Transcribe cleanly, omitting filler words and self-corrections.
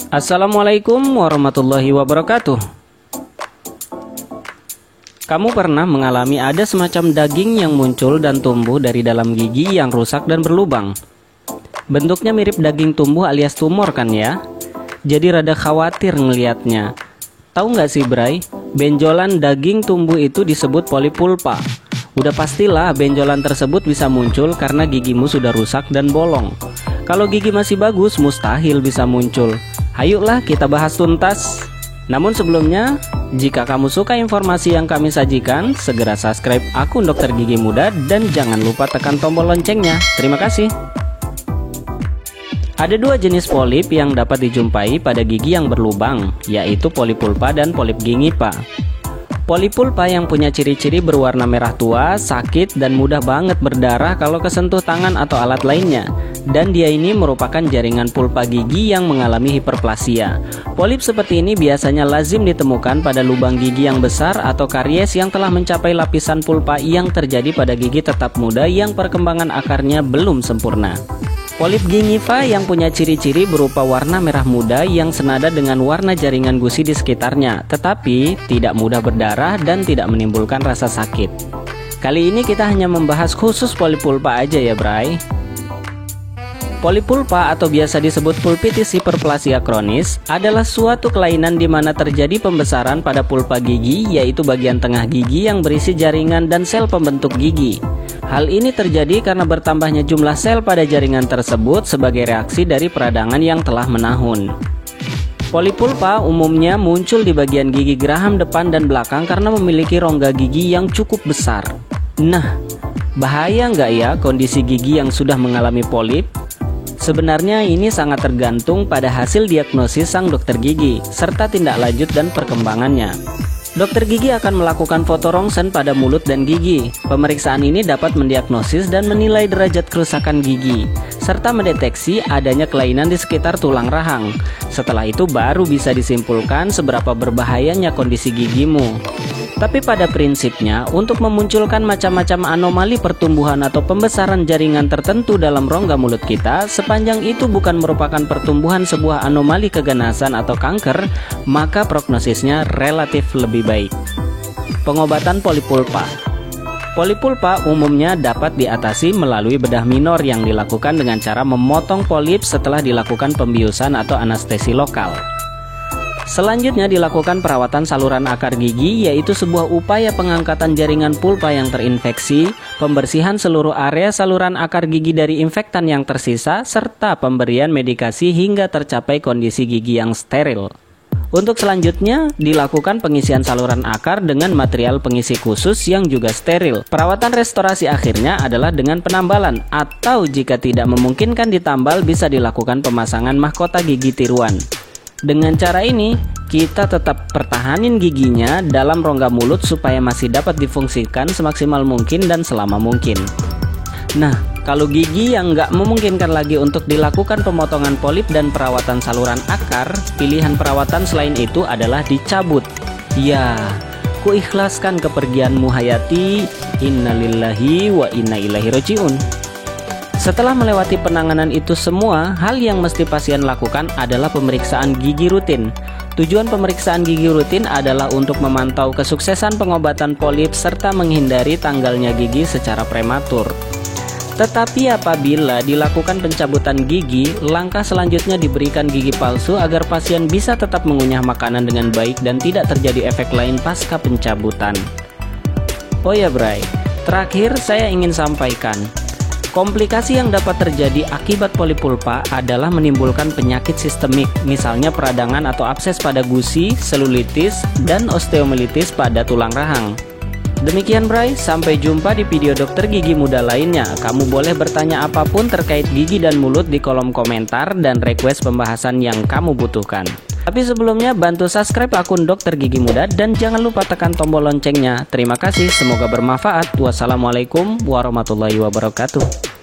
Assalamualaikum warahmatullahi wabarakatuh. Kamu pernah mengalami ada semacam daging yang muncul dan tumbuh dari dalam gigi yang rusak dan berlubang? Bentuknya mirip daging tumbuh alias tumor kan ya? Jadi rada khawatir ngelihatnya. Tahu nggak sih Bray, benjolan daging tumbuh itu disebut polipulpa. Udah pastilah benjolan tersebut bisa muncul karena gigimu sudah rusak dan bolong. Kalau gigi masih bagus, mustahil bisa muncul. Ayolah kita bahas tuntas. Namun sebelumnya, jika kamu suka informasi yang kami sajikan, segera subscribe akun Dokter Gigi Muda dan jangan lupa tekan tombol loncengnya. Terima kasih. Ada dua jenis polip yang dapat dijumpai pada gigi yang berlubang, yaitu polipulpa dan polip gingiva. Polipulpa yang punya ciri-ciri berwarna merah tua, sakit, dan mudah banget berdarah kalau kesentuh tangan atau alat lainnya. Dan dia ini merupakan jaringan pulpa gigi yang mengalami hiperplasia. Polip seperti ini biasanya lazim ditemukan pada lubang gigi yang besar atau karies yang telah mencapai lapisan pulpa yang terjadi pada gigi tetap muda yang perkembangan akarnya belum sempurna. Polip gingiva yang punya ciri-ciri berupa warna merah muda yang senada dengan warna jaringan gusi di sekitarnya, tetapi tidak mudah berdarah dan tidak menimbulkan rasa sakit. Kali ini kita hanya membahas khusus polipulpa aja ya Bray. Polipulpa atau biasa disebut pulpitis hiperplasia kronis adalah suatu kelainan di mana terjadi pembesaran pada pulpa gigi, yaitu bagian tengah gigi yang berisi jaringan dan sel pembentuk gigi. Hal ini terjadi karena bertambahnya jumlah sel pada jaringan tersebut sebagai reaksi dari peradangan yang telah menahun. Polipulpa umumnya muncul di bagian gigi geraham depan dan belakang karena memiliki rongga gigi yang cukup besar. Nah, bahaya nggak ya kondisi gigi yang sudah mengalami polip? Sebenarnya ini sangat tergantung pada hasil diagnosis sang dokter gigi, serta tindak lanjut dan perkembangannya. Dokter gigi akan melakukan foto rongsen pada mulut dan gigi. Pemeriksaan ini dapat mendiagnosis dan menilai derajat kerusakan gigi, serta mendeteksi adanya kelainan di sekitar tulang rahang. Setelah itu baru bisa disimpulkan seberapa berbahayanya kondisi gigimu. Tapi pada prinsipnya, untuk memunculkan macam-macam anomali pertumbuhan atau pembesaran jaringan tertentu dalam rongga mulut kita, sepanjang itu bukan merupakan pertumbuhan sebuah anomali keganasan atau kanker, maka prognosisnya relatif lebih baik. Pengobatan polipulpa. Polipulpa umumnya dapat diatasi melalui bedah minor yang dilakukan dengan cara memotong polip setelah dilakukan pembiusan atau anestesi lokal. Selanjutnya dilakukan perawatan saluran akar gigi, yaitu sebuah upaya pengangkatan jaringan pulpa yang terinfeksi, pembersihan seluruh area saluran akar gigi dari infektan yang tersisa, serta pemberian medikasi hingga tercapai kondisi gigi yang steril. Untuk selanjutnya dilakukan pengisian saluran akar dengan material pengisi khusus yang juga steril. Perawatan restorasi akhirnya adalah dengan penambalan, atau jika tidak memungkinkan ditambal bisa dilakukan pemasangan mahkota gigi tiruan. Dengan cara ini, kita tetap pertahanin giginya dalam rongga mulut supaya masih dapat difungsikan semaksimal mungkin dan selama mungkin. Nah, kalau gigi yang nggak memungkinkan lagi untuk dilakukan pemotongan polip dan perawatan saluran akar, pilihan perawatan selain itu adalah dicabut. Ya, ku ikhlaskan kepergianmu Hayati, innalillahi wa inna ilaihi rajiun. Setelah melewati penanganan itu semua, hal yang mesti pasien lakukan adalah pemeriksaan gigi rutin. Tujuan pemeriksaan gigi rutin adalah untuk memantau kesuksesan pengobatan polip serta menghindari tanggalnya gigi secara prematur. Tetapi apabila dilakukan pencabutan gigi, langkah selanjutnya diberikan gigi palsu agar pasien bisa tetap mengunyah makanan dengan baik dan tidak terjadi efek lain pasca pencabutan. Oh ya Bray, terakhir saya ingin sampaikan, komplikasi yang dapat terjadi akibat polipulpa adalah menimbulkan penyakit sistemik, misalnya peradangan atau abses pada gusi, selulitis, dan osteomelitis pada tulang rahang. Demikian Bray, sampai jumpa di video dokter gigi muda lainnya. Kamu boleh bertanya apapun terkait gigi dan mulut di kolom komentar dan request pembahasan yang kamu butuhkan. Tapi sebelumnya bantu subscribe akun Dokter Gigi Muda dan jangan lupa tekan tombol loncengnya. Terima kasih, semoga bermanfaat. Wassalamualaikum warahmatullahi wabarakatuh.